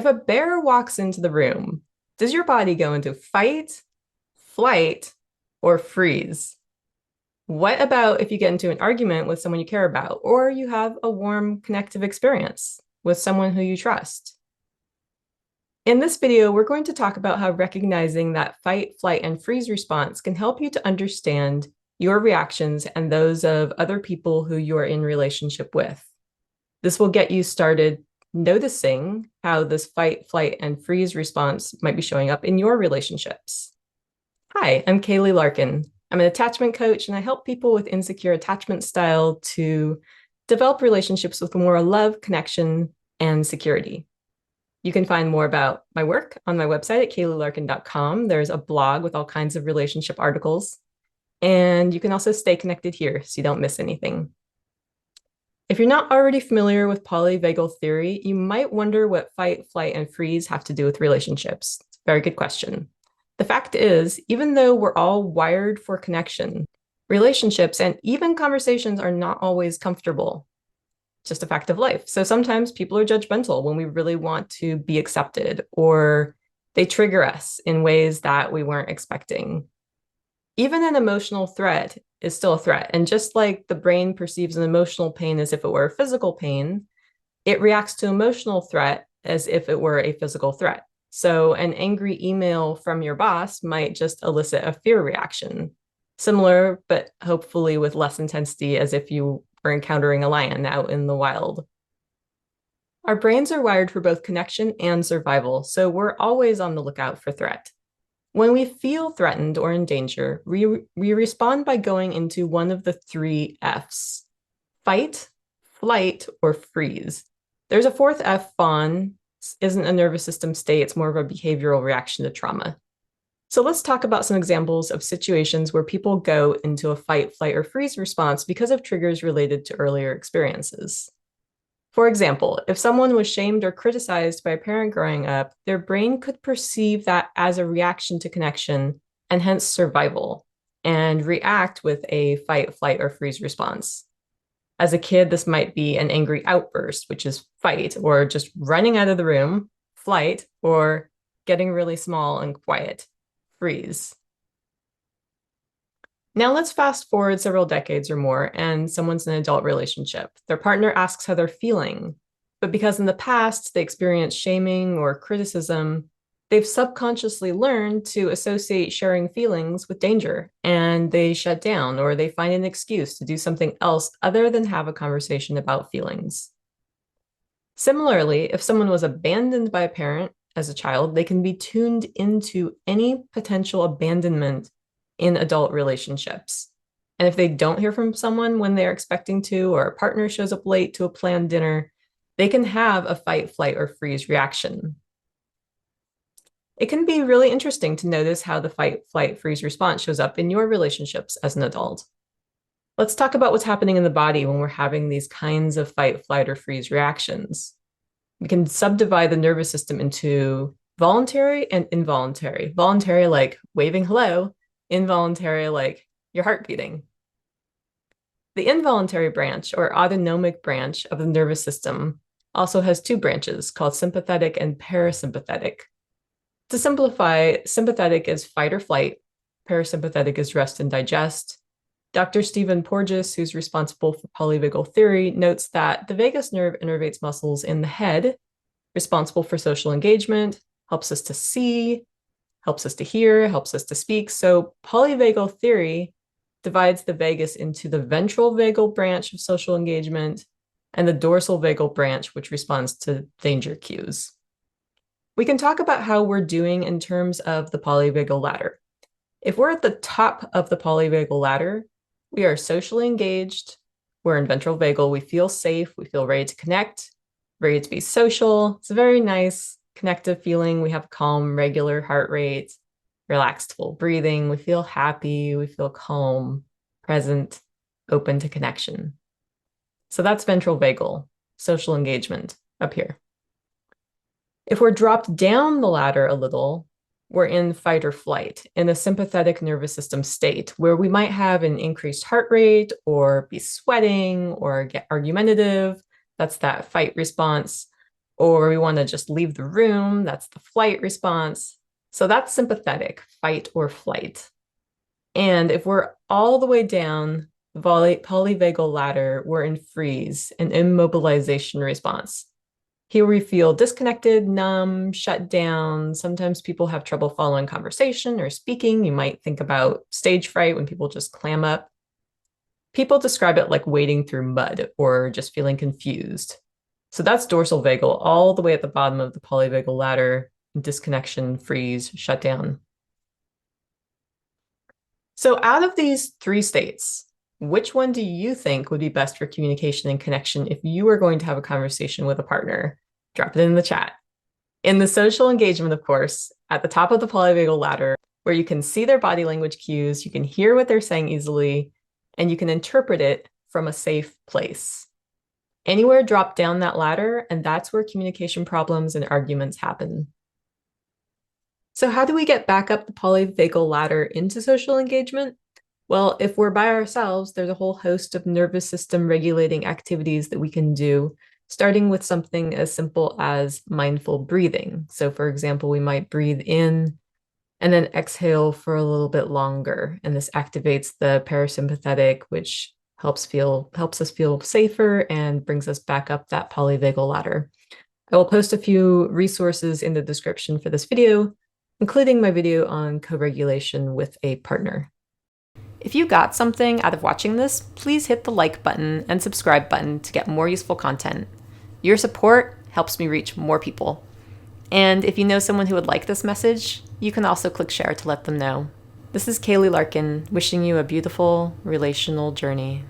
If a bear walks into the room, does your body go into fight, flight, or freeze? What about if you get into an argument with someone you care about, or you have a warm connective experience with someone who you trust? In this video, we're going to talk about how recognizing that fight, flight, and freeze response can help you to understand your reactions and those of other people who you're in relationship with. This will get you started noticing how this fight, flight, and freeze response might be showing up in your relationships. Hi, I'm Kaylee Larkin. I'm an attachment coach, and I help people with insecure attachment style to develop relationships with more love, connection, and security. You can find more about my work on my website at kayleelarkin.com. There's a blog with all kinds of relationship articles, and you can also stay connected here so you don't miss anything. If you're not already familiar with polyvagal theory, you might wonder what fight, flight, and freeze have to do with relationships. It's a very good question. The fact is, even though we're all wired for connection, relationships and even conversations are not always comfortable. Just a fact of life. So sometimes people are judgmental when we really want to be accepted, or they trigger us in ways that we weren't expecting. Even an emotional threat is still a threat. And just like the brain perceives an emotional pain as if it were a physical pain, it reacts to emotional threat as if it were a physical threat. So an angry email from your boss might just elicit a fear reaction, similar, but hopefully with less intensity, as if you were encountering a lion out in the wild. Our brains are wired for both connection and survival, so we're always on the lookout for threat. When we feel threatened or in danger, we respond by going into one of the three Fs: fight, flight, or freeze. There's a fourth F, fawn, isn't a nervous system state, it's more of a behavioral reaction to trauma. So let's talk about some examples of situations where people go into a fight, flight, or freeze response because of triggers related to earlier experiences. For example, if someone was shamed or criticized by a parent growing up, their brain could perceive that as a reaction to connection and hence survival, and react with a fight, flight, or freeze response. As a kid, this might be an angry outburst, which is fight, or just running out of the room, flight, or getting really small and quiet, freeze. Now let's fast forward several decades or more, and someone's in an adult relationship. Their partner asks how they're feeling, but because in the past they experienced shaming or criticism, they've subconsciously learned to associate sharing feelings with danger, and they shut down or they find an excuse to do something else other than have a conversation about feelings. Similarly, if someone was abandoned by a parent as a child, they can be tuned into any potential abandonment in adult relationships. And if they don't hear from someone when they're expecting to, or a partner shows up late to a planned dinner, they can have a fight, flight, or freeze reaction. It can be really interesting to notice how the fight, flight, freeze response shows up in your relationships as an adult. Let's talk about what's happening in the body when we're having these kinds of fight, flight, or freeze reactions. We can subdivide the nervous system into voluntary and involuntary. Voluntary, like waving hello; involuntary, like your heart beating. The involuntary branch, or autonomic branch of the nervous system, also has two branches called sympathetic and parasympathetic. To simplify, sympathetic is fight or flight, parasympathetic is rest and digest. Dr. Stephen Porges, who's responsible for polyvagal theory, notes that the vagus nerve innervates muscles in the head, responsible for social engagement, helps us to see, helps us to hear, helps us to speak. So polyvagal theory divides the vagus into the ventral vagal branch of social engagement and the dorsal vagal branch, which responds to danger cues. We can talk about how we're doing in terms of the polyvagal ladder. If we're at the top of the polyvagal ladder, we are socially engaged, we're in ventral vagal, we feel safe, we feel ready to connect, ready to be social. It's a very nice connective feeling. We have calm, regular heart rate, relaxed, full breathing. We feel happy, we feel calm, present, open to connection. So that's ventral vagal, social engagement up here. If we're dropped down the ladder a little, we're in fight or flight, in a sympathetic nervous system state where we might have an increased heart rate or be sweating or get argumentative. That's that fight response. or we want to just leave the room. That's the flight response. So that's sympathetic, fight or flight. And if we're all the way down the polyvagal ladder, we're in freeze, an immobilization response. Here we feel disconnected, numb, shut down. Sometimes people have trouble following conversation or speaking. You might think about stage fright when people just clam up. People describe it like wading through mud or just feeling confused. So that's dorsal vagal, all the way at the bottom of the polyvagal ladder, disconnection, freeze, shut down. So out of these three states, which one do you think would be best for communication and connection if you were going to have a conversation with a partner? Drop it in the chat. In the social engagement, of course, at the top of the polyvagal ladder, where you can see their body language cues, you can hear what they're saying easily, and you can interpret it from a safe place. Anywhere drop down that ladder, and that's where communication problems and arguments happen. So how do we get back up the polyvagal ladder into social engagement? Well, if we're by ourselves, there's a whole host of nervous system regulating activities that we can do, starting with something as simple as mindful breathing. So for example, we might breathe in and then exhale for a little bit longer. And this activates the parasympathetic, which helps us feel safer and brings us back up that polyvagal ladder. I will post a few resources in the description for this video, including my video on co-regulation with a partner. If you got something out of watching this, please hit the like button and subscribe button to get more useful content. Your support helps me reach more people. And if you know someone who would like this message, you can also click share to let them know. This is Kaylee Larkin, wishing you a beautiful relational journey.